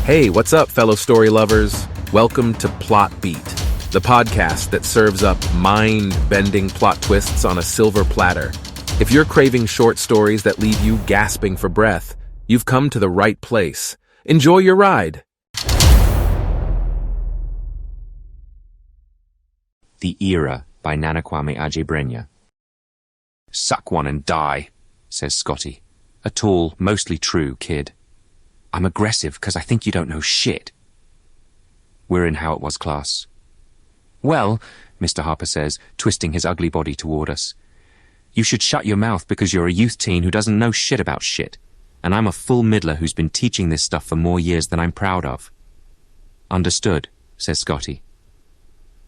Hey, what's up, fellow story lovers? Welcome to Plot Beat, the podcast that serves up mind-bending plot twists on a silver platter. If you're craving short stories that leave you gasping for breath, you've come to the right place. Enjoy your ride. The Era by Nana Kwame Adjei-Brenyah. "Suck one and die," says Scotty, a tall, mostly true kid. "I'm aggressive because I think you don't know shit." We're in How It Was class. "Well," Mr. Harper says, twisting his ugly body toward us, "you should shut your mouth because you're a youth teen who doesn't know shit about shit, and I'm a full middler who's been teaching this stuff for more years than I'm proud of." "Understood," says Scotty.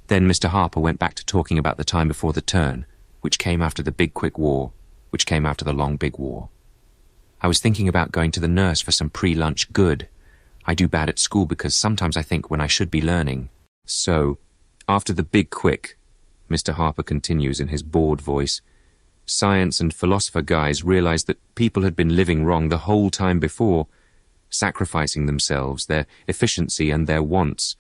Then Mr. Harper went back to talking about the time before the turn, which came after the Big Quick War, which came after the Long Big War. "I was thinking about going to the nurse for some pre-lunch good. I do bad at school because sometimes I think when I should be learning. So, after the Big Quick," Mr. Harper continues in his bored voice, "science and philosopher guys realized that people had been living wrong the whole time before, sacrificing themselves, their efficiency and their wants.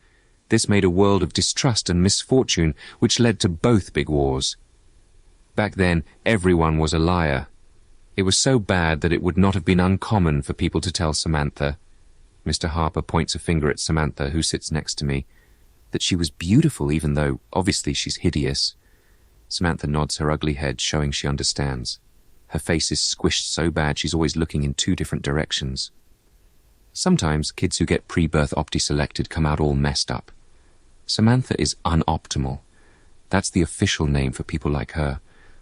This made a world of distrust and misfortune, which led to both big wars. Back then, everyone was a liar. It was so bad that it would not have been uncommon for people to tell Samantha," Mr. Harper points a finger at Samantha, who sits next to me, "that she was beautiful even though, obviously, she's hideous." Samantha nods her ugly head, showing she understands. Her face is squished so bad she's always looking in two different directions. Sometimes kids who get pre-birth opti-selected come out all messed up. Samantha is unoptimal. That's the official name for people like her,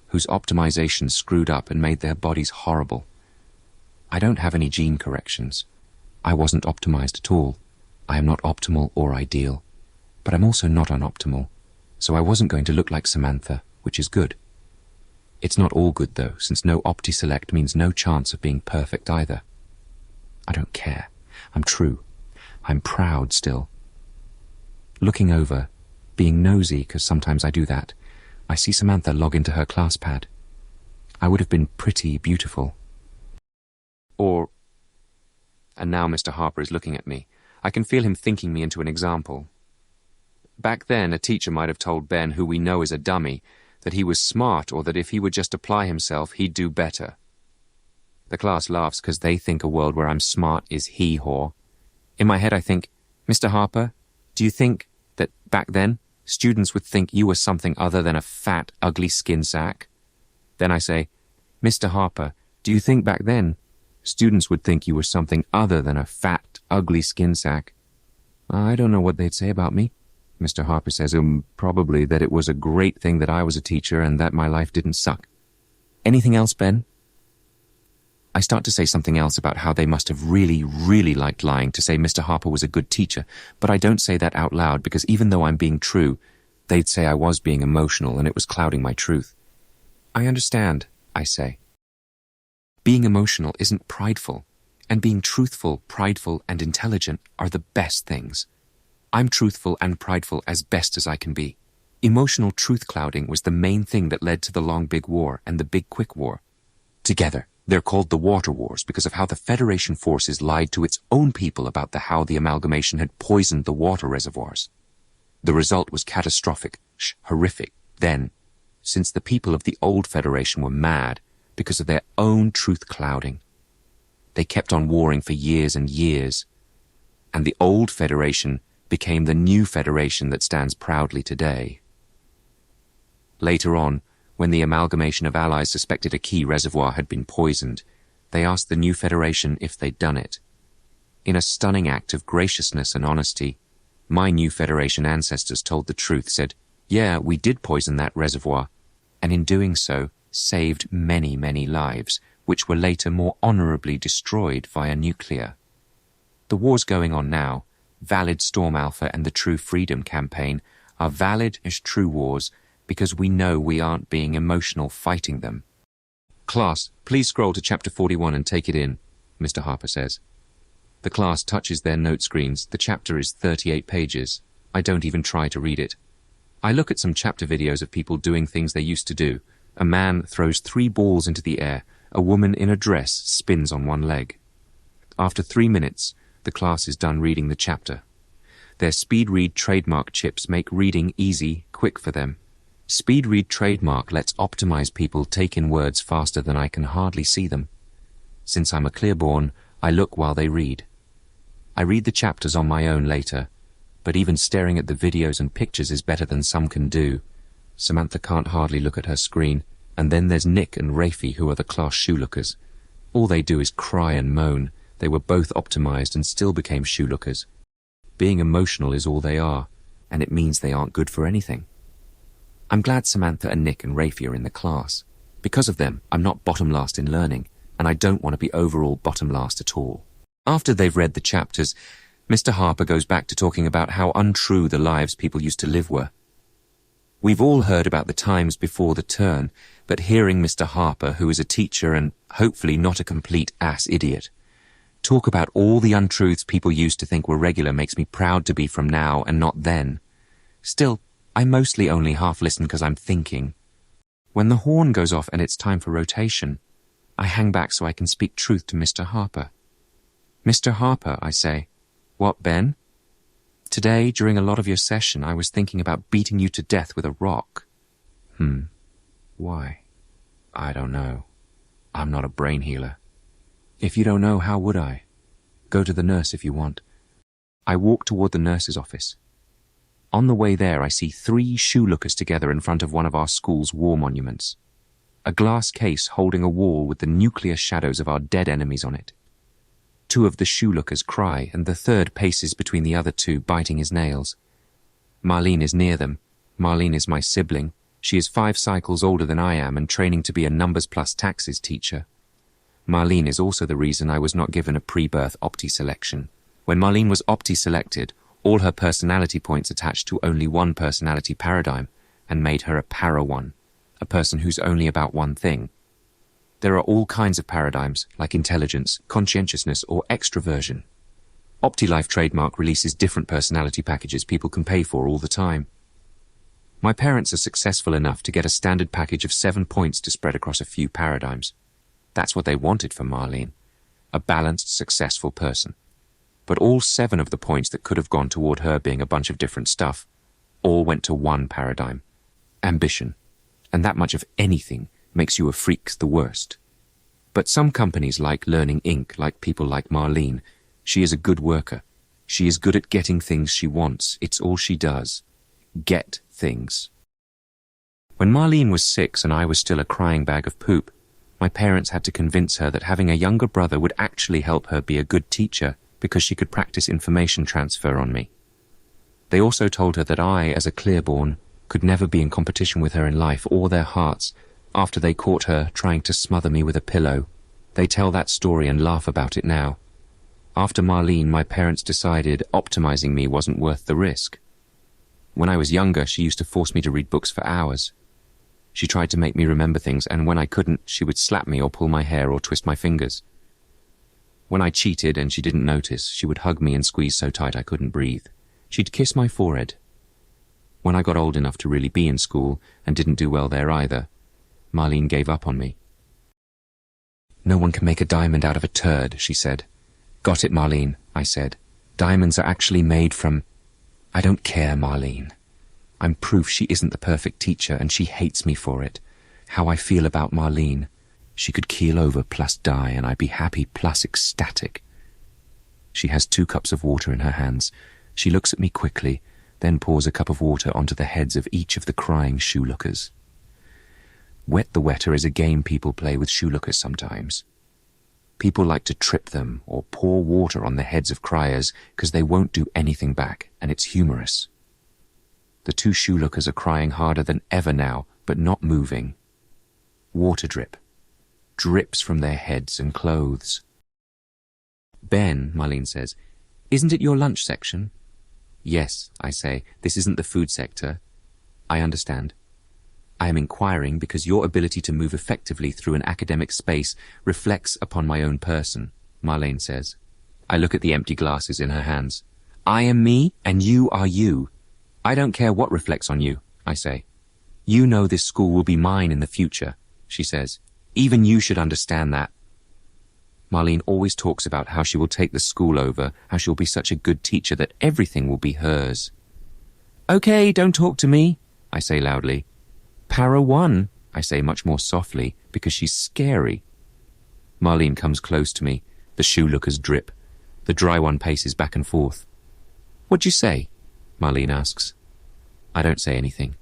whose optimization screwed up and made their bodies horrible. I don't have any gene corrections. I wasn't optimized at all. I am not optimal or ideal. But I'm also not unoptimal, so I wasn't going to look like Samantha, which is good. It's not all good though, since no opti-select means no chance of being perfect either. I don't care. I'm true. I'm proud still. Looking over, being nosy, because sometimes I do that, I see Samantha log into her class pad. I would have been pretty beautiful. And now Mr. Harper is looking at me. I can feel him thinking me into an example. "Back then, a teacher might have told Ben, who we know is a dummy, that he was smart or that if he would just apply himself, he'd do better." The class laughs because they think a world where I'm smart is hee-haw. In my head I think, "Mr. Harper, do you think that back then students would think you were something other than a fat, ugly skin sack?" Then I say, "Mr. Harper, do you think back then students would think you were something other than a fat, ugly skin sack?" "I don't know what they'd say about me," Mr. Harper says, "probably that it was a great thing that I was a teacher and that my life didn't suck." "Anything else, Ben?" I start to say something else about how they must have really, really liked lying to say Mr. Harper was a good teacher, but I don't say that out loud because even though I'm being true, they'd say I was being emotional and it was clouding my truth. "I understand," I say. Being emotional isn't prideful, and being truthful, prideful, and intelligent are the best things. I'm truthful and prideful as best as I can be. Emotional truth clouding was the main thing that led to the Long Big War and the Big Quick War. Together, they're called the Water Wars because of how the Federation forces lied to its own people about how the amalgamation had poisoned the water reservoirs. The result was catastrophic, horrific, then, since the people of the old Federation were mad because of their own truth clouding. They kept on warring for years and years, and the old Federation became the new Federation that stands proudly today. Later on, when the amalgamation of allies suspected a key reservoir had been poisoned, they asked the new Federation if they'd done it. In a stunning act of graciousness and honesty, my new Federation ancestors told the truth, said, "Yeah, we did poison that reservoir," and in doing so, saved many, many lives, which were later more honorably destroyed via nuclear. The wars going on now, Valid Storm Alpha and the True Freedom Campaign, are valid as true wars because we know we aren't being emotional fighting them. "Class, please scroll to chapter 41 and take it in," Mr. Harper says. The class touches their note screens. The chapter is 38 pages. I don't even try to read it. I look at some chapter videos of people doing things they used to do. A man throws 3 balls into the air. A woman in a dress spins on one leg. After 3 minutes, The class is done reading the chapter. Their Speed Read trademark chips make reading easy, quick for them. Speed Read trademark lets optimized people take in words faster than I can hardly see them. Since I'm a Clearborn, I look while they read. I read the chapters on my own later, but even staring at the videos and pictures is better than some can do. Samantha can't hardly look at her screen, and then there's Nick and Rafi, who are the class shoelookers. All they do is cry and moan. They were both optimized and still became shoelookers. Being emotional is all they are, and it means they aren't good for anything. I'm glad Samantha and Nick and Rafi are in the class. Because of them, I'm not bottom last in learning, and I don't want to be overall bottom last at all. After they've read the chapters, Mr. Harper goes back to talking about how untrue the lives people used to live were. We've all heard about the times before the turn, but hearing Mr. Harper, who is a teacher and hopefully not a complete ass idiot, talk about all the untruths people used to think were regular makes me proud to be from now and not then. Still, I mostly only half listen because I'm thinking. When the horn goes off and it's time for rotation, I hang back so I can speak truth to Mr. Harper. Mr. Harper, I say. What, Ben? Today, during a lot of your session, I was thinking about beating you to death with a rock. Why? I don't know. I'm not a brain healer. If you don't know, how would I? Go to the nurse if you want. I walk toward the nurse's office. On the way there, I see 3 shoelookers together in front of one of our school's war monuments. A glass case holding a wall with the nuclear shadows of our dead enemies on it. 2 of the shoelookers cry, and the 3rd paces between the other 2, biting his nails. Marlene is near them. Marlene is my sibling. She is 5 cycles older than I am and training to be a numbers plus taxes teacher. Marlene is also the reason I was not given a pre-birth Opti selection. When Marlene was Opti selected, all her personality points attached to only one personality paradigm and made her a para one, a person who's only about one thing. There are all kinds of paradigms, like intelligence, conscientiousness, or extroversion. OptiLife trademark releases different personality packages people can pay for all the time. My parents are successful enough to get a standard package of 7 points to spread across a few paradigms. That's what they wanted for Marlene, a balanced, successful person. But all 7 of the points that could have gone toward her being a bunch of different stuff all went to one paradigm, ambition. And that much of anything makes you a freak the worst. But some companies like Learning Inc., like people like Marlene, she is a good worker. She is good at getting things she wants. It's all she does. Get things. When Marlene was 6 and I was still a crying bag of poop, my parents had to convince her that having a younger brother would actually help her be a good teacher because she could practice information transfer on me. They also told her that I, as a Clearborn, could never be in competition with her in life or their hearts after they caught her trying to smother me with a pillow. They tell that story and laugh about it now. After Marlene, my parents decided optimizing me wasn't worth the risk. When I was younger, she used to force me to read books for hours. She tried to make me remember things, and when I couldn't, she would slap me or pull my hair or twist my fingers. When I cheated and she didn't notice, she would hug me and squeeze so tight I couldn't breathe. She'd kiss my forehead. When I got old enough to really be in school, and didn't do well there either, Marlene gave up on me. "No one can make a diamond out of a turd," she said. "Got it, Marlene," I said. "Diamonds are actually made from—" "I don't care, Marlene. I'm proof she isn't the perfect teacher, and she hates me for it. How I feel about Marlene. She could keel over plus die, and I'd be happy plus ecstatic." She has 2 cups of water in her hands. She looks at me quickly, then pours a cup of water onto the heads of each of the crying shoelookers. Wet the Wetter is a game people play with shoelookers sometimes. People like to trip them or pour water on the heads of criers because they won't do anything back, and it's humorous. The 2 shoelookers are crying harder than ever now, but not moving. Water drip. Drips from their heads and clothes. "Ben," Marlene says, "isn't it your lunch section?" "Yes," I say, "this isn't the food sector." "I understand. I am inquiring because your ability to move effectively through an academic space reflects upon my own person," Marlene says. I look at the empty glasses in her hands. "I am me, and you are you. I don't care what reflects on you," I say. "You know this school will be mine in the future," she says. "Even you should understand that." Marlene always talks about how she will take the school over, how she'll be such a good teacher that everything will be hers. Okay, don't talk to me, I say loudly. Para one, I say much more softly, because she's scary. Marlene comes close to me. The shoe lookers drip. The dry one paces back and forth. What'd you say? Marlene asks. I don't say anything.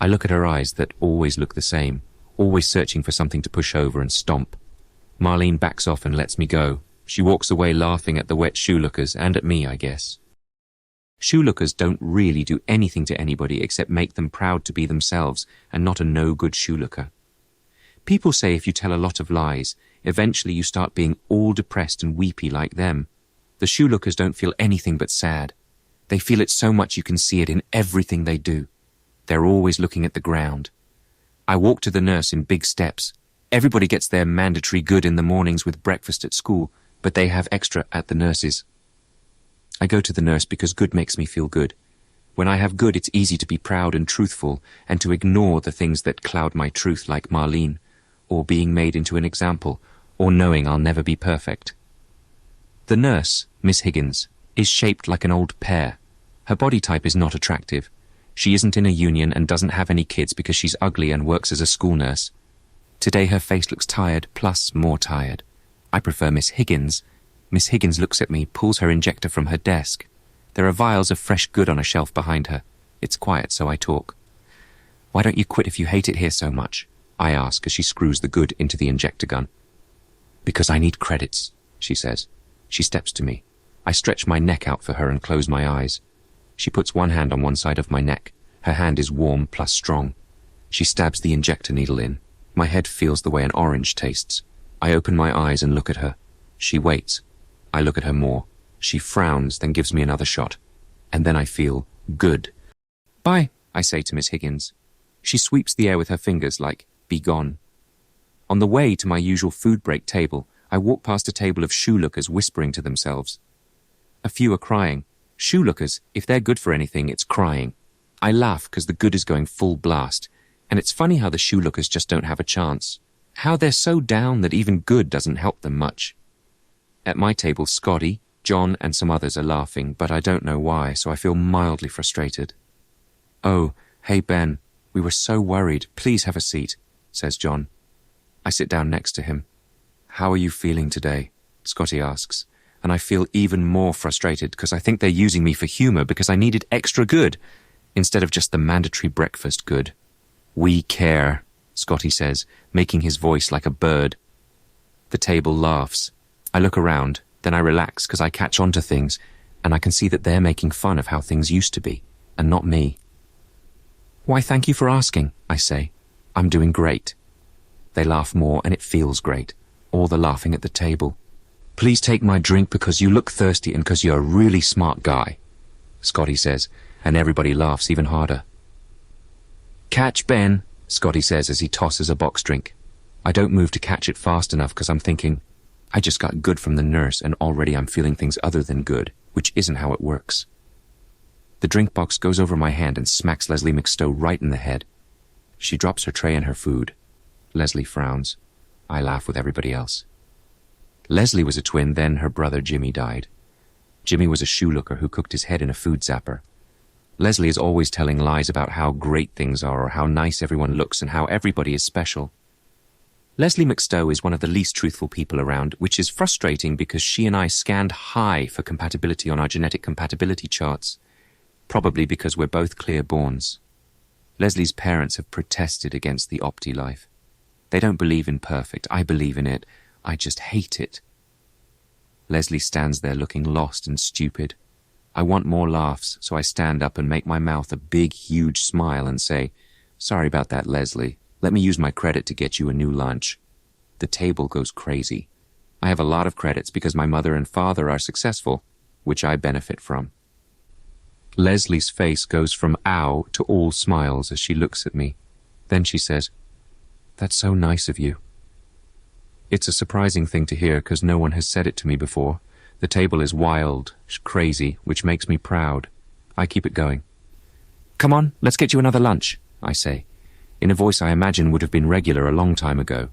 I look at her eyes that always look the same, always searching for something to push over and stomp. Marlene backs off and lets me go. She walks away laughing at the wet shoe lookers and at me, I guess. Shoe lookers don't really do anything to anybody except make them proud to be themselves and not a no-good shoe looker. People say if you tell a lot of lies, eventually you start being all depressed and weepy like them. The shoe lookers don't feel anything but sad. They feel it so much you can see it in everything they do. They're always looking at the ground. I walk to the nurse in big steps. Everybody gets their mandatory good in the mornings with breakfast at school, but they have extra at the nurse's. I go to the nurse because good makes me feel good. When I have good, it's easy to be proud and truthful and to ignore the things that cloud my truth, like Marlene, or being made into an example, or knowing I'll never be perfect. The nurse, Miss Higgins, is shaped like an old pear. Her body type is not attractive. She isn't in a union and doesn't have any kids because she's ugly and works as a school nurse. Today her face looks tired, plus more tired. I prefer Miss Higgins. Miss Higgins looks at me, pulls her injector from her desk. There are vials of fresh good on a shelf behind her. It's quiet, so I talk. Why don't you quit if you hate it here so much? I ask as she screws the good into the injector gun. Because I need credits, she says. She steps to me. I stretch my neck out for her and close my eyes. She puts one hand on one side of my neck. Her hand is warm plus strong. She stabs the injector needle in. My head feels the way an orange tastes. I open my eyes and look at her. She waits. I look at her more. She frowns, then gives me another shot. And then I feel good. Bye, I say to Miss Higgins. She sweeps the air with her fingers like, be gone. On the way to my usual food break table, I walk past a table of shoe lookers whispering to themselves. A few are crying. Shoe lookers, if they're good for anything, it's crying. I laugh because the good is going full blast. And it's funny how the shoe lookers just don't have a chance. How they're so down that even good doesn't help them much. At my table, Scotty, John, and some others are laughing, but I don't know why, so I feel mildly frustrated. Oh, hey Ben, we were so worried. Please have a seat, says John. I sit down next to him. How are you feeling today? Scotty asks, and I feel even more frustrated because I think they're using me for humor because I needed extra good instead of just the mandatory breakfast good. We care, Scotty says, making his voice like a bird. The table laughs. I look around, then I relax because I catch on to things, and I can see that they're making fun of how things used to be, and not me. Why, thank you for asking, I say. I'm doing great. They laugh more, and it feels great. All the laughing at the table. Please take my drink because you look thirsty and because you're a really smart guy, Scotty says, and everybody laughs even harder. Catch Ben, Scotty says as he tosses a box drink. I don't move to catch it fast enough because I'm thinking, I just got good from the nurse and already I'm feeling things other than good, which isn't how it works. The drink box goes over my hand and smacks Leslie McStowe right in the head. She drops her tray and her food. Leslie frowns. I laugh with everybody else. Leslie was a twin, then her brother Jimmy died. Jimmy was a shoe looker who cooked his head in a food zapper. Leslie is always telling lies about how great things are or how nice everyone looks and how everybody is special. Leslie McStowe is one of the least truthful people around, which is frustrating because she and I scanned high for compatibility on our genetic compatibility charts, probably because we're both clear-borns. Leslie's parents have protested against the Opti life. They don't believe in perfect. I believe in it. I just hate it. Leslie stands there looking lost and stupid. I want more laughs, so I stand up and make my mouth a big, huge smile and say, Sorry about that, Leslie. Let me use my credit to get you a new lunch. The table goes crazy. I have a lot of credits because my mother and father are successful, which I benefit from. Leslie's face goes from ow to all smiles as she looks at me. Then she says, That's so nice of you. It's a surprising thing to hear because no one has said it to me before. The table is wild, crazy, which makes me proud. I keep it going. Come on, let's get you another lunch, I say, in a voice I imagine would have been regular a long time ago.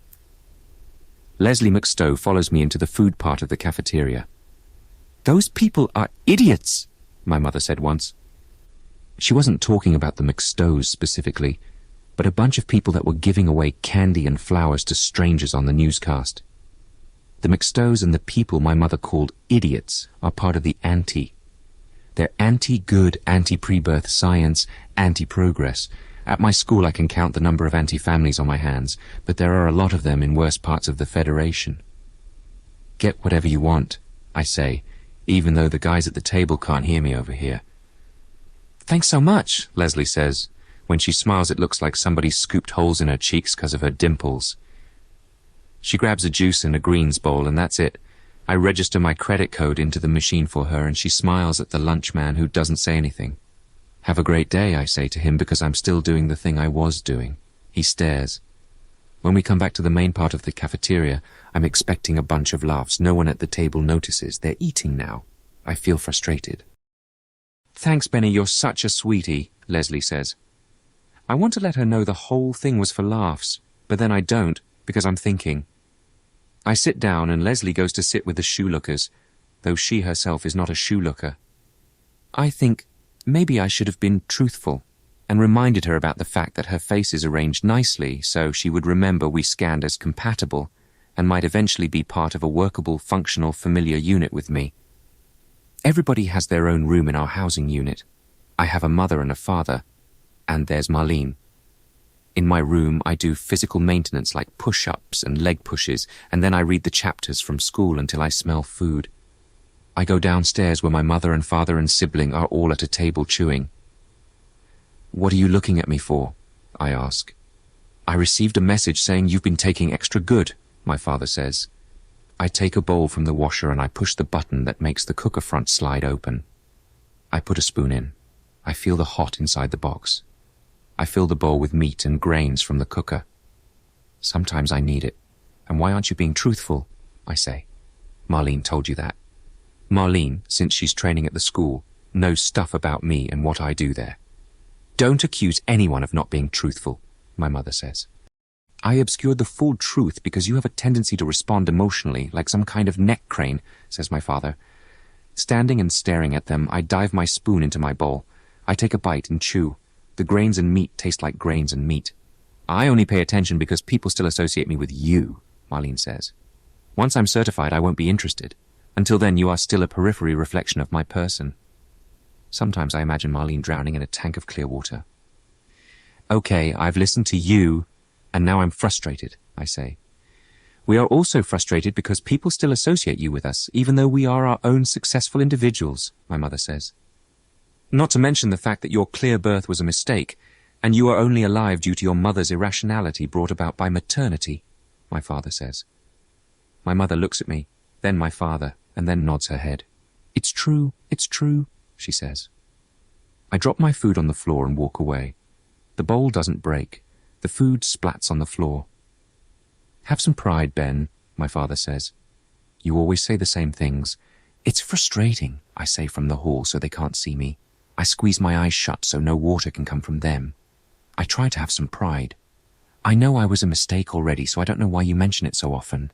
Leslie McStowe follows me into the food part of the cafeteria. "Those people are idiots," my mother said once. She wasn't talking about the McStowes specifically, but a bunch of people that were giving away candy and flowers to strangers on the newscast. The McStowes and the people my mother called idiots are part of the anti. They're anti-good, anti-pre-birth science, anti-progress. At my school I can count the number of anti-families on my hands, but there are a lot of them in worse parts of the Federation. "Get whatever you want," I say, even though the guys at the table can't hear me over here. "Thanks so much," Leslie says. When she smiles, it looks like somebody scooped holes in her cheeks because of her dimples. She grabs a juice in a greens bowl, and that's it. I register my credit code into the machine for her, and she smiles at the lunchman who doesn't say anything. "Have a great day," I say to him, because I'm still doing the thing I was doing. He stares. When we come back to the main part of the cafeteria, I'm expecting a bunch of laughs. No one at the table notices. They're eating now. I feel frustrated. "Thanks, Benny, you're such a sweetie," Leslie says. I want to let her know the whole thing was for laughs, but then I don't, because I'm thinking. I sit down and Leslie goes to sit with the shoe-lookers, though she herself is not a shoe-looker. I think maybe I should have been truthful and reminded her about the fact that her face is arranged nicely so she would remember we scanned as compatible and might eventually be part of a workable, functional, familiar unit with me. Everybody has their own room in our housing unit. I have a mother and a father, and there's Marlene. In my room, I do physical maintenance like push-ups and leg pushes, and then I read the chapters from school until I smell food. I go downstairs where my mother and father and sibling are all at a table chewing. "What are you looking at me for?" I ask. "I received a message saying you've been taking extra good," my father says. I take a bowl from the washer and I push the button that makes the cooker front slide open. I put a spoon in. I feel the hot inside the box. I fill the bowl with meat and grains from the cooker. "Sometimes I need it. And why aren't you being truthful?" I say. "Marlene told you that." Marlene, since she's training at the school, knows stuff about me and what I do there. "Don't accuse anyone of not being truthful," my mother says. "I obscured the full truth because you have a tendency to respond emotionally like some kind of neck crane," says my father. Standing and staring at them, I dive my spoon into my bowl. I take a bite and chew. The grains and meat taste like grains and meat. "I only pay attention because people still associate me with you," Marlene says. "Once I'm certified, I won't be interested. Until then, you are still a periphery reflection of my person." Sometimes I imagine Marlene drowning in a tank of clear water. "Okay, I've listened to you, and now I'm frustrated," I say. "We are also frustrated because people still associate you with us, even though we are our own successful individuals," my mother says. "Not to mention the fact that your clear birth was a mistake, and you are only alive due to your mother's irrationality brought about by maternity," my father says. My mother looks at me, then my father, and then nods her head. It's true," she says. I drop my food on the floor and walk away. The bowl doesn't break. The food splats on the floor. "Have some pride, Ben," my father says. "You always say the same things." "It's frustrating," I say from the hall so they can't see me. I squeeze my eyes shut so no water can come from them. I try to have some pride. "I know I was a mistake already, so I don't know why you mention it so often."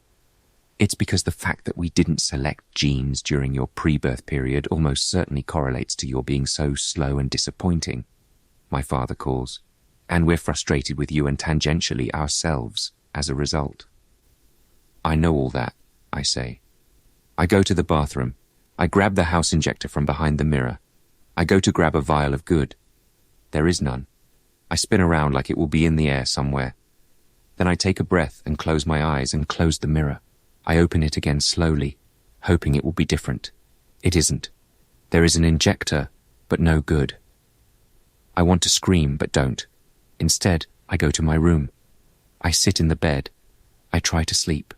"It's because the fact that we didn't select genes during your pre-birth period almost certainly correlates to your being so slow and disappointing," my father calls. "And we're frustrated with you and tangentially ourselves as a result." "I know all that," I say. I go to the bathroom. I grab the house injector from behind the mirror. I go to grab a vial of good. There is none. I spin around like it will be in the air somewhere. Then I take a breath and close my eyes and close the mirror. I open it again slowly, hoping it will be different. It isn't. There is an injector, but no good. I want to scream, but don't. Instead, I go to my room. I sit in the bed. I try to sleep.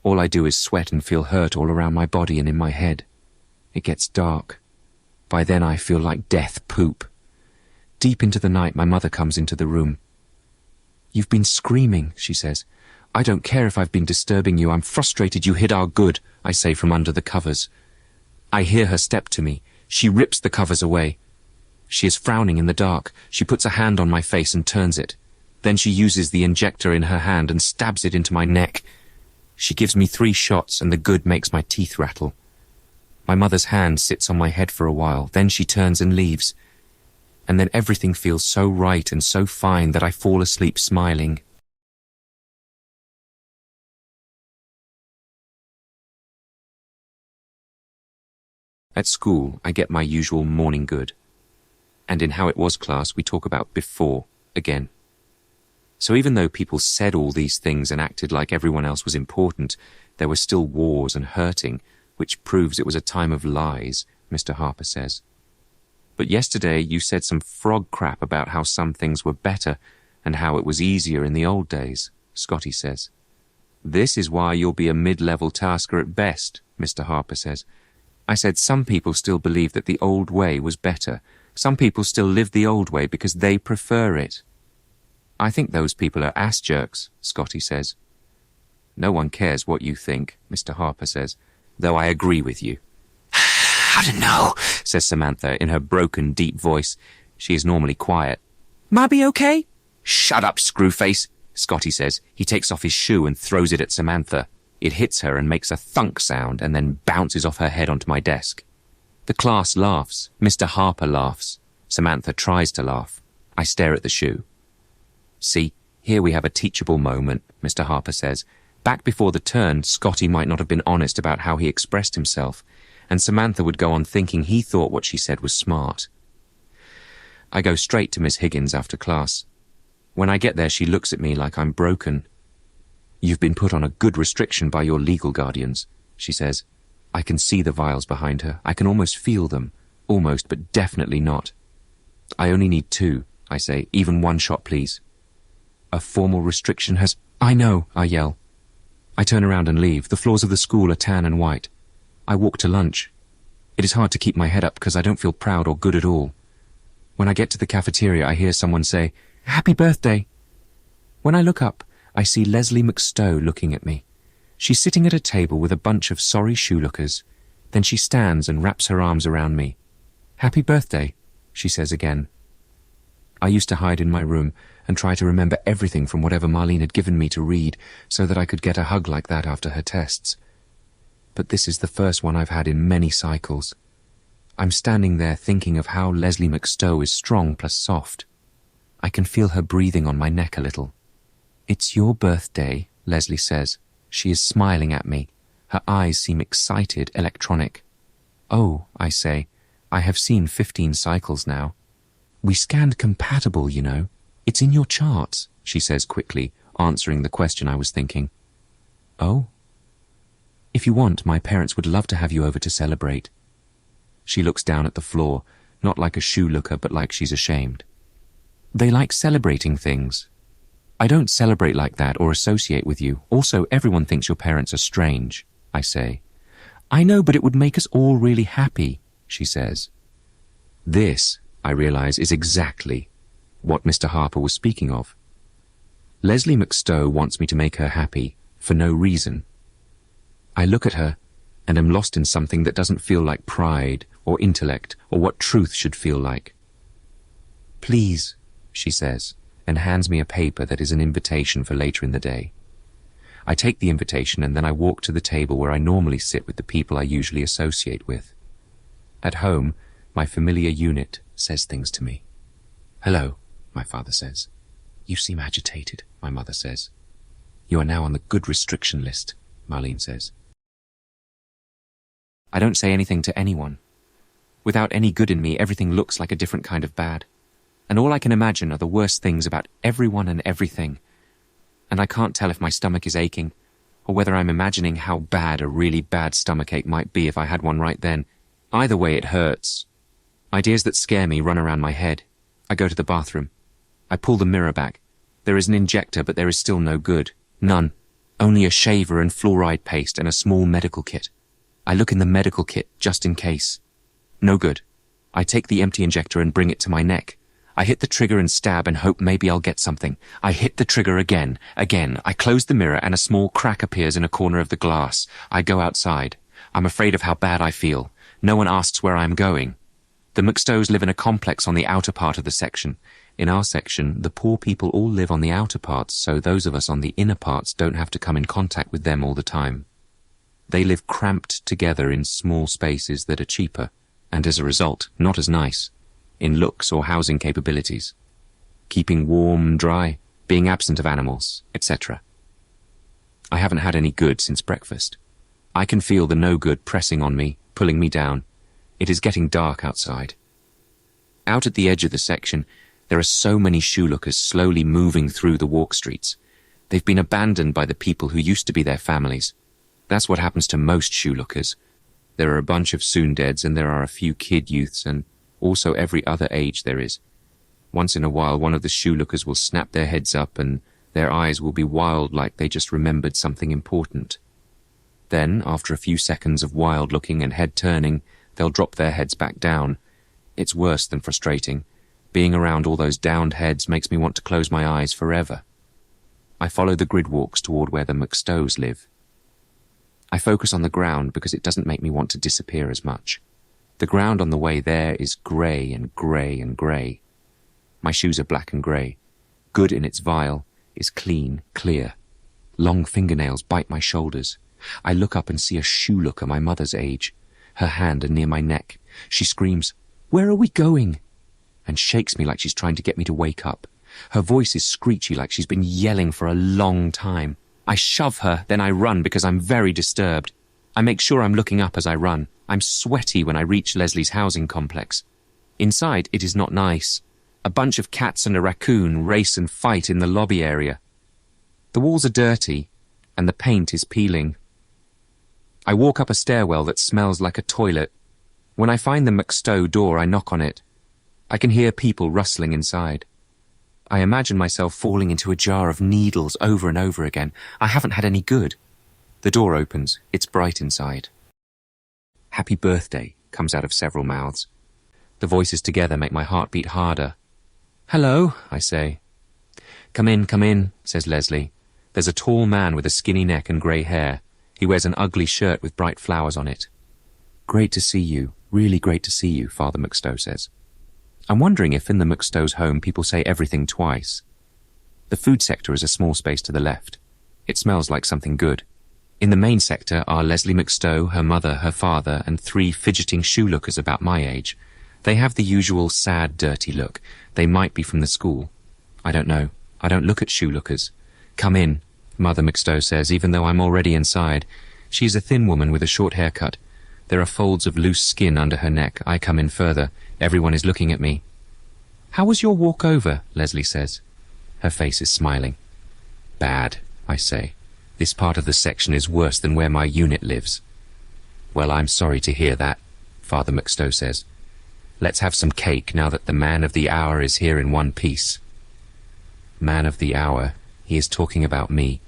All I do is sweat and feel hurt all around my body and in my head. It gets dark. By then I feel like death poop. Deep into the night, my mother comes into the room. "You've been screaming," she says. "I don't care if I've been disturbing you. I'm frustrated you hid our good," I say from under the covers. I hear her step to me. She rips the covers away. She is frowning in the dark. She puts a hand on my face and turns it. Then she uses the injector in her hand and stabs it into my neck. She gives me 3 shots and the good makes my teeth rattle. My mother's hand sits on my head for a while, then she turns and leaves. And then everything feels so right and so fine that I fall asleep smiling. At school, I get my usual morning good. And in How It Was class, we talk about before again. So even though people said all these things and acted like everyone else was important, there were still wars and hurting, which proves it was a time of lies, Mr. Harper says. But yesterday you said some frog crap about how some things were better and how it was easier in the old days, Scotty says. This is why you'll be a mid-level tasker at best, Mr. Harper says. I said some people still believe that the old way was better. Some people still live the old way because they prefer it. I think those people are ass jerks, Scotty says. No one cares what you think, Mr. Harper says, though I agree with you. I don't know, says Samantha in her broken, deep voice. She is normally quiet. Mabby okay? Shut up, screwface, Scotty says. He takes off his shoe and throws it at Samantha. It hits her and makes a thunk sound and then bounces off her head onto my desk. The class laughs. Mr. Harper laughs. Samantha tries to laugh. I stare at the shoe. See, here we have a teachable moment, Mr. Harper says. Back before the turn, Scotty might not have been honest about how he expressed himself, and Samantha would go on thinking he thought what she said was smart. I go straight to Miss Higgins after class. When I get there, she looks at me like I'm broken. You've been put on a good restriction by your legal guardians, she says. I can see the vials behind her. I can almost feel them. Almost, but definitely not. I only need 2, I say. Even 1 shot, please. A formal restriction has... I know, I yell. I turn around and leave. The floors of the school are tan and white. I walk to lunch. It is hard to keep my head up because I don't feel proud or good at all. When I get to the cafeteria, I hear someone say, "Happy birthday." When I look up, I see Leslie McStowe looking at me. She's sitting at a table with a bunch of sorry shoelookers. Then she stands and wraps her arms around me. "Happy birthday," she says again. I used to hide in my room and try to remember everything from whatever Marlene had given me to read so that I could get a hug like that after her tests. But this is the first one I've had in many cycles. I'm standing there thinking of how Leslie McStowe is strong plus soft. I can feel her breathing on my neck a little. "It's your birthday," Leslie says. She is smiling at me. Her eyes seem excited, electronic. "Oh," I say, "I have seen 15 cycles now." "We scanned compatible, you know. It's in your charts," she says quickly, answering the question I was thinking. "Oh?" "If you want, my parents would love to have you over to celebrate." She looks down at the floor, not like a shoe looker, but like she's ashamed. "They like celebrating things." "I don't celebrate like that or associate with you. Also, everyone thinks your parents are strange," I say. "I know, but it would make us all really happy," she says. This, I realize, is exactly what Mr. Harper was speaking of. Leslie McStowe wants me to make her happy for no reason. I look at her and am lost in something that doesn't feel like pride or intellect or what truth should feel like. "Please," she says, and hands me a paper that is an invitation for later in the day. I take the invitation and then I walk to the table where I normally sit with the people I usually associate with. At home, my familiar unit says things to me. "Hello," my father says. "You seem agitated," my mother says. "You are now on the good restriction list," Marlene says. I don't say anything to anyone. Without any good in me, everything looks like a different kind of bad. And all I can imagine are the worst things about everyone and everything. And I can't tell if my stomach is aching, or whether I'm imagining how bad a really bad stomachache might be if I had one right then. Either way, it hurts. Ideas that scare me run around my head. I go to the bathroom. I pull the mirror back. There is an injector, but there is still no good. None. Only a shaver and fluoride paste and a small medical kit. I look in the medical kit, just in case. No good. I take the empty injector and bring it to my neck. I hit the trigger and stab and hope maybe I'll get something. I hit the trigger again. I close the mirror and a small crack appears in a corner of the glass. I go outside. I'm afraid of how bad I feel. No one asks where I'm going. The McStowes live in a complex on the outer part of the section. In our section, the poor people all live on the outer parts, so those of us on the inner parts don't have to come in contact with them all the time. They live cramped together in small spaces that are cheaper, and as a result, not as nice, in looks or housing capabilities. Keeping warm, dry, being absent of animals, etc. I haven't had any good since breakfast. I can feel the no good pressing on me, pulling me down. It is getting dark outside. Out at the edge of the section, there are so many shoelookers slowly moving through the walk streets. They've been abandoned by the people who used to be their families. That's what happens to most shoelookers. There are a bunch of soon-deads and there are a few kid youths and also every other age there is. Once in a while, one of the shoelookers will snap their heads up and their eyes will be wild like they just remembered something important. Then, after a few seconds of wild looking and head turning, they'll drop their heads back down. It's worse than frustrating. Being around all those downed heads makes me want to close my eyes forever. I follow the grid walks toward where the McStows live. I focus on the ground because it doesn't make me want to disappear as much. The ground on the way there is grey and grey and grey. My shoes are black and grey. Good in its vial is clean, clear. Long fingernails bite my shoulders. I look up and see a shoelooker my mother's age. Her hand are near my neck. She screams, "Where are we going?" and shakes me like she's trying to get me to wake up. Her voice is screechy like she's been yelling for a long time. I shove her, then I run because I'm very disturbed. I make sure I'm looking up as I run. I'm sweaty when I reach Leslie's housing complex. Inside, it is not nice. A bunch of cats and a raccoon race and fight in the lobby area. The walls are dirty, and the paint is peeling. I walk up a stairwell that smells like a toilet. When I find the McStow door, I knock on it. I can hear people rustling inside. I imagine myself falling into a jar of needles over and over again. I haven't had any good. The door opens. It's bright inside. "Happy birthday," comes out of several mouths. The voices together make my heart beat harder. "Hello," I say. Come in," says Leslie. There's a tall man with a skinny neck and grey hair. He wears an ugly shirt with bright flowers on it. "Great to see you. Really great to see you," Father McStow says. I'm wondering if in the McStow's home people say everything twice. The food sector is a small space to the left. It smells like something good. In the main sector are Leslie McStow, her mother, her father, and 3 fidgeting shoelookers about my age. They have the usual sad, dirty look. They might be from the school. I don't know. I don't look at shoelookers. "Come in," Mother McStow says, even though I'm already inside. She is a thin woman with a short haircut. There are folds of loose skin under her neck. I come in further. Everyone is looking at me. "How was your walk over?" Leslie says. Her face is smiling. "Bad," I say. "This part of the section is worse than where my unit lives." "Well, I'm sorry to hear that," Father McStow says. "Let's have some cake now that the man of the hour is here in one piece." Man of the hour. He is talking about me.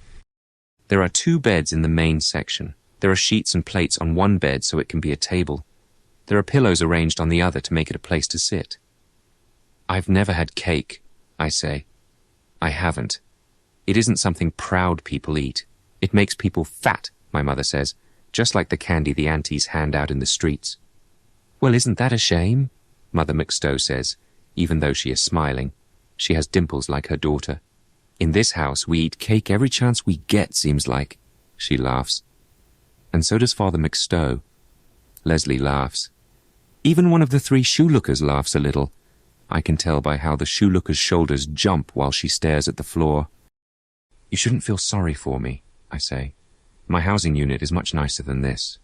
There are 2 beds in the main section. There are sheets and plates on one bed so it can be a table. There are pillows arranged on the other to make it a place to sit. "I've never had cake," I say. I haven't. It isn't something proud people eat. It makes people fat, my mother says, just like the candy the aunties hand out in the streets. "Well, isn't that a shame?" Mother McStow says, even though she is smiling. She has dimples like her daughter. "In this house, we eat cake every chance we get, seems like." She laughs. And so does Father McStow. Leslie laughs. Even one of the 3 shoelookers laughs a little. I can tell by how the shoelooker's shoulders jump while she stares at the floor. "You shouldn't feel sorry for me," I say. "My housing unit is much nicer than this."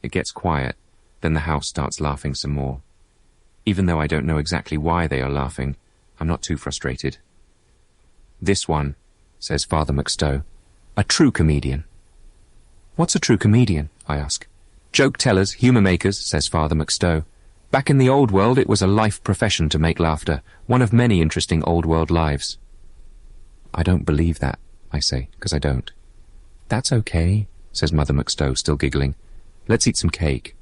It gets quiet, then the house starts laughing some more. Even though I don't know exactly why they are laughing, I'm not too frustrated. "This one," says Father McStow, "a true comedian." "What's a true comedian?" I ask. "Joke tellers, humour makers," says Father McStow. "Back in the old world it was a life profession to make laughter, one of many interesting old world lives." "I don't believe that," I say, because I don't. "That's okay," says Mother McStow, still giggling. "Let's eat some cake."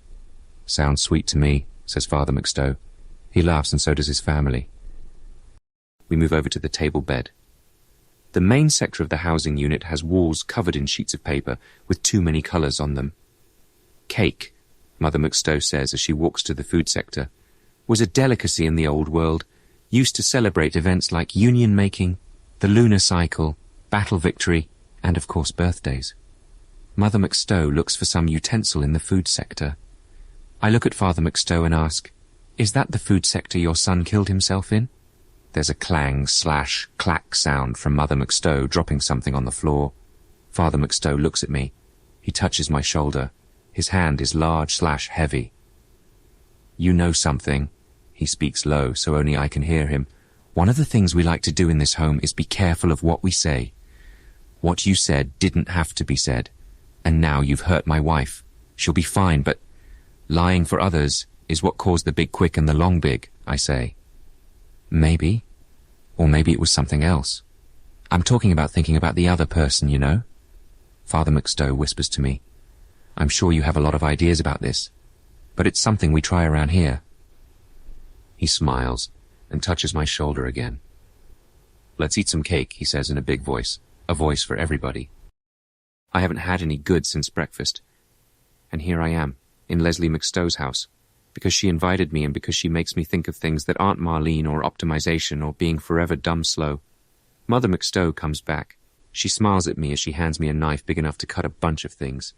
"Sounds sweet to me," says Father McStow. He laughs and so does his family. We move over to the table bed. The main sector of the housing unit has walls covered in sheets of paper with too many colours on them. "Cake," Mother McStow says as she walks to the food sector, "was a delicacy in the old world. used to celebrate events like union making, the lunar cycle, battle victory, and of course birthdays. Mother McStowe looks for some utensil in the food sector. I look at Father McStowe and ask, "Is that the food sector your son killed himself in?" There's a clang/clack sound from Mother McStowe dropping something on the floor. Father McStowe looks at me. He touches my shoulder. His hand is large/heavy. "You know something." He speaks low, so only I can hear him. "One of the things we like to do in this home is be careful of what we say. What you said didn't have to be said. And now you've hurt my wife. She'll be fine, but lying for others is what caused the big quick and the long big," I say. "Maybe. Or maybe it was something else. I'm talking about thinking about the other person, you know?" Father McStowe whispers to me, "I'm sure you have a lot of ideas about this, but it's something we try around here." He smiles and touches my shoulder again. "Let's eat some cake," he says in a big voice, a voice for everybody. I haven't had any good since breakfast, and here I am, in Leslie McStowe's house, because she invited me and because she makes me think of things that aren't Marlene or optimization or being forever dumb slow. Mother McStowe comes back. She smiles at me as she hands me a knife big enough to cut a bunch of things.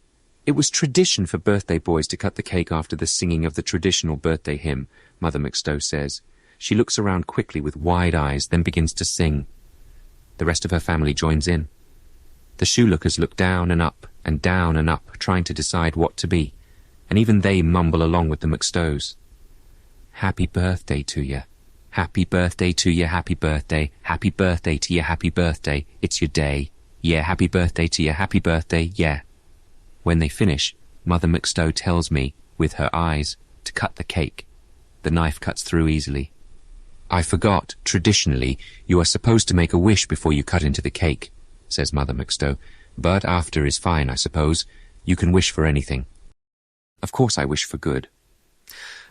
It was tradition for birthday boys to cut the cake after the singing of the traditional birthday hymn, Mother McStowe says. She looks around quickly with wide eyes, then begins to sing. The rest of her family joins in. The shoelookers look down and up, trying to decide what to be, and even they mumble along with the McStowes. "Happy birthday to you. Happy birthday to you, happy birthday. Happy birthday to you, happy birthday. It's your day. Yeah, happy birthday to you, happy birthday, yeah." When they finish, Mother McStowe tells me, with her eyes, to cut the cake. The knife cuts through easily. "I forgot, traditionally, you are supposed to make a wish before you cut into the cake," says Mother McStowe, "but after is fine, I suppose. You can wish for anything." Of course I wish for good.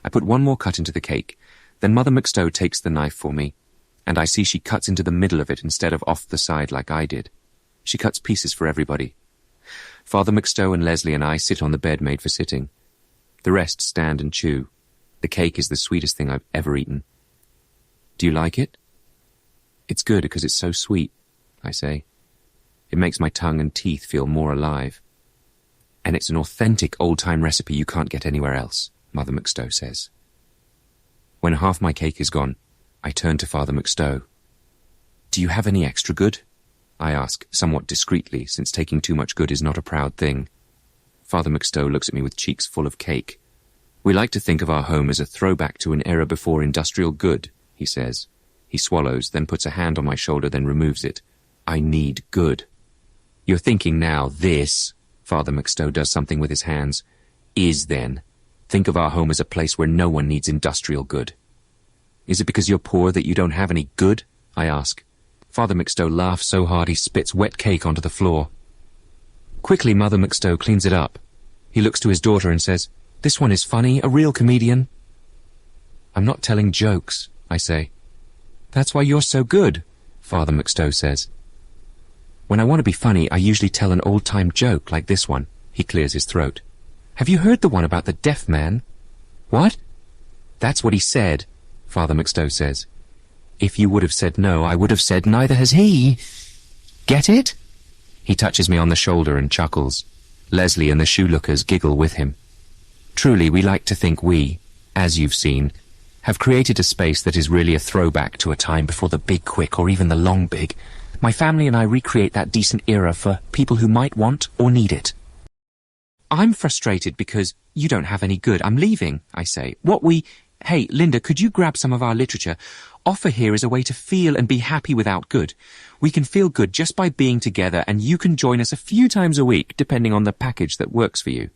I put one more cut into the cake. Then Mother McStowe takes the knife for me, and I see she cuts into the middle of it instead of off the side like I did. She cuts pieces for everybody. Father McStowe and Leslie and I sit on the bed made for sitting. The rest stand and chew. The cake is the sweetest thing I've ever eaten. "Do you like it?" "It's good because it's so sweet," I say. "It makes my tongue and teeth feel more alive. And it's an authentic old-time recipe you can't get anywhere else," Mother McStowe says. When half my cake is gone, I turn to Father McStowe. "Do you have any extra good?" I ask, somewhat discreetly, since taking too much good is not a proud thing. Father McStowe looks at me with cheeks full of cake. "We like to think of our home as a throwback to an era before industrial good," he says. He swallows, then puts a hand on my shoulder, then removes it. "I need good." "You're thinking now, this," Father McStowe does something with his hands, "is then. Think of our home as a place where no one needs industrial good." "Is it because you're poor that you don't have any good?" I ask. Father McStowe laughs so hard he spits wet cake onto the floor. Quickly, Mother McStowe cleans it up. He looks to his daughter and says, "This one is funny, a real comedian." "I'm not telling jokes," I say. "That's why you're so good," Father McStowe says. "When I want to be funny, I usually tell an old-time joke like this one." He clears his throat. "Have you heard the one about the deaf man?" "What?" "That's what he said," Father McStowe says. "If you would have said no, I would have said neither has he. Get it?" He touches me on the shoulder and chuckles. Leslie and the shoelookers giggle with him. Truly, we like to think we, as you've seen, have created a space that is really a throwback to a time before the big quick or even the long big. My family and I recreate that decent era for people who might want or need it. "I'm frustrated because you don't have any good. I'm leaving," I say. Hey, Linda, could you grab some of our literature? Offer here is a way to feel and be happy without good. We can feel good just by being together, and you can join us a few times a week, depending on the package that works for you.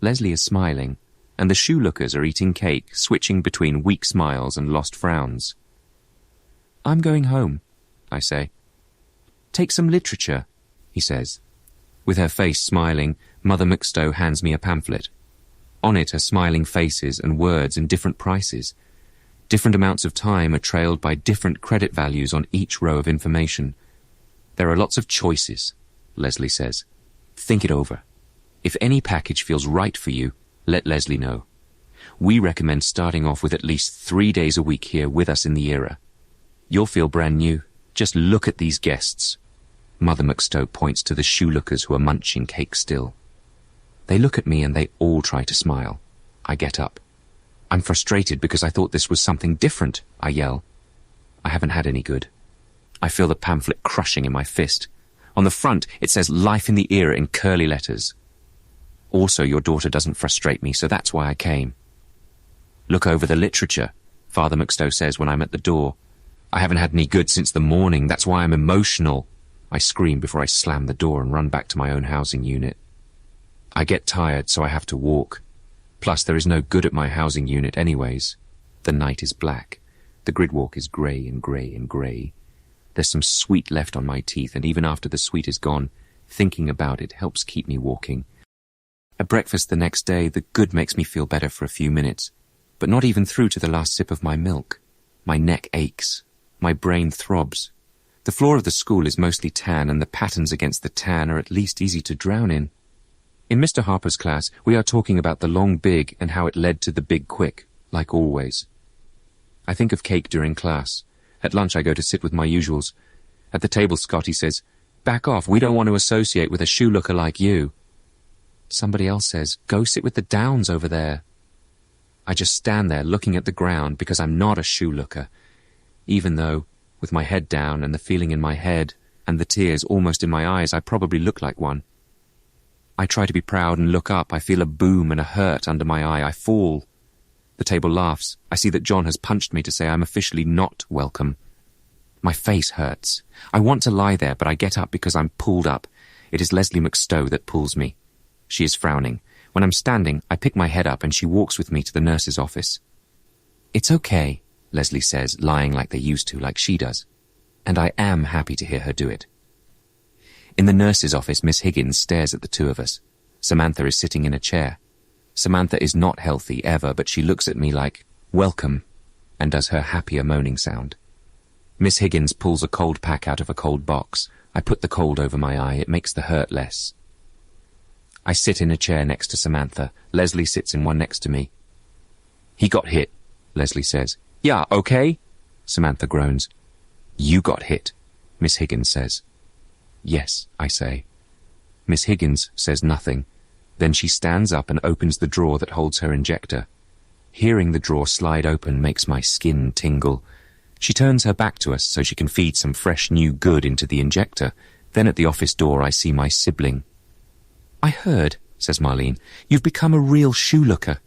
Leslie is smiling, and the shoelookers are eating cake, switching between weak smiles and lost frowns. "I'm going home," I say. "Take some literature," he says. With her face smiling, Mother McStowe hands me a pamphlet. On it are smiling faces and words and different prices. Different amounts of time are trailed by different credit values on each row of information. "There are lots of choices," Leslie says. "Think it over. If any package feels right for you, let Leslie know. We recommend starting off with at least 3 days a week here with us in the era. You'll feel brand new. Just look at these guests. Mother McStowe points to the shoelookers who are munching cake still. They look at me and they all try to smile. I get up. I'm frustrated because I thought this was something different, I yell. I haven't had any good. I feel the pamphlet crushing in my fist. On the front, it says Life in the Era in curly letters. Also, your daughter doesn't frustrate me, so that's why I came. Look over the literature, Father McStowe says when I'm at the door. I haven't had any good since the morning, that's why I'm emotional. I scream before I slam the door and run back to my own housing unit. I get tired, so I have to walk. Plus, there is no good at my housing unit anyways. The night is black. The grid walk is grey and grey and grey. There's some sweet left on my teeth, and even after the sweet is gone, thinking about it helps keep me walking. At breakfast the next day, the good makes me feel better for a few minutes, but not even through to the last sip of my milk. My neck aches. My brain throbs. The floor of the school is mostly tan, and the patterns against the tan are at least easy to drown in. In Mr. Harper's class, we are talking about the long big and how it led to the big quick, like always. I think of cake during class. At lunch I go to sit with my usuals. At the table Scotty says, "Back off, we don't want to associate with a shoelooker like you." Somebody else says, "Go sit with the Downs over there." I just stand there looking at the ground because I'm not a shoelooker, even though, with my head down and the feeling in my head and the tears almost in my eyes, I probably look like one. I try to be proud and look up. I feel a boom and a hurt under my eye. I fall. The table laughs. I see that John has punched me to say I'm officially not welcome. My face hurts. I want to lie there, but I get up because I'm pulled up. It is Leslie McStowe that pulls me. She is frowning. When I'm standing, I pick my head up and she walks with me to the nurse's office. "It's okay," Leslie says, lying like they used to, like she does. And I am happy to hear her do it. In the nurse's office, Miss Higgins stares at the two of us. Samantha is sitting in a chair. Samantha is not healthy ever, but she looks at me like, "Welcome," and does her happier moaning sound. Miss Higgins pulls a cold pack out of a cold box. I put the cold over my eye. It makes the hurt less. I sit in a chair next to Samantha. Leslie sits in one next to me. "He got hit," Leslie says. "Yeah, okay?" Samantha groans. "You got hit," Miss Higgins says. "Yes," I say. Miss Higgins says nothing. Then she stands up and opens the drawer that holds her injector. Hearing the drawer slide open makes my skin tingle. She turns her back to us so she can feed some fresh new good into the injector. Then at the office door I see my sibling. "I heard," says Marlene, "you've become a real shoelooker."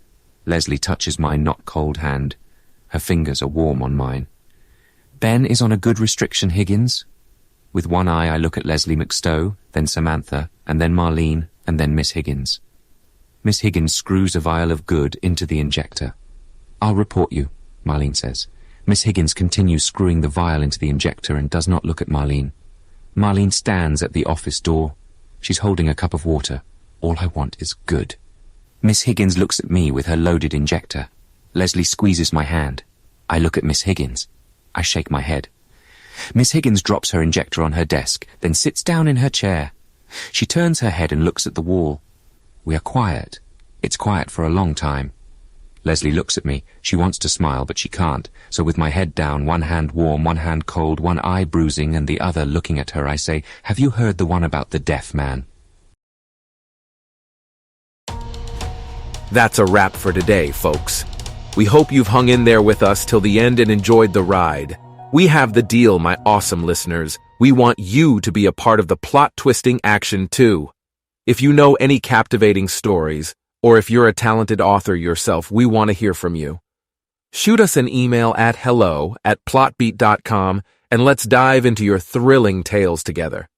Leslie touches my not cold hand. Her fingers are warm on mine. "Ben is on a good restriction, Higgins." With one eye I look at Leslie McStowe, then Samantha, and then Marlene, and then Miss Higgins. Miss Higgins screws a vial of good into the injector. "I'll report you," Marlene says. Miss Higgins continues screwing the vial into the injector and does not look at Marlene. Marlene stands at the office door. She's holding a cup of water. All I want is good. Miss Higgins looks at me with her loaded injector. Leslie squeezes my hand. I look at Miss Higgins. I shake my head. Miss Higgins drops her injector on her desk, then sits down in her chair. She turns her head and looks at the wall. We are quiet. It's quiet for a long time. Leslie looks at me. She wants to smile, but she can't. So with my head down, one hand warm, one hand cold, one eye bruising, and the other looking at her, I say, "Have you heard the one about the deaf man?" That's a wrap for today, folks. We hope you've hung in there with us till the end and enjoyed the ride. We have the deal, my awesome listeners. We want you to be a part of the plot-twisting action, too. If you know any captivating stories, or if you're a talented author yourself, we want to hear from you. Shoot us an email at hello@plotbeat.com and let's dive into your thrilling tales together.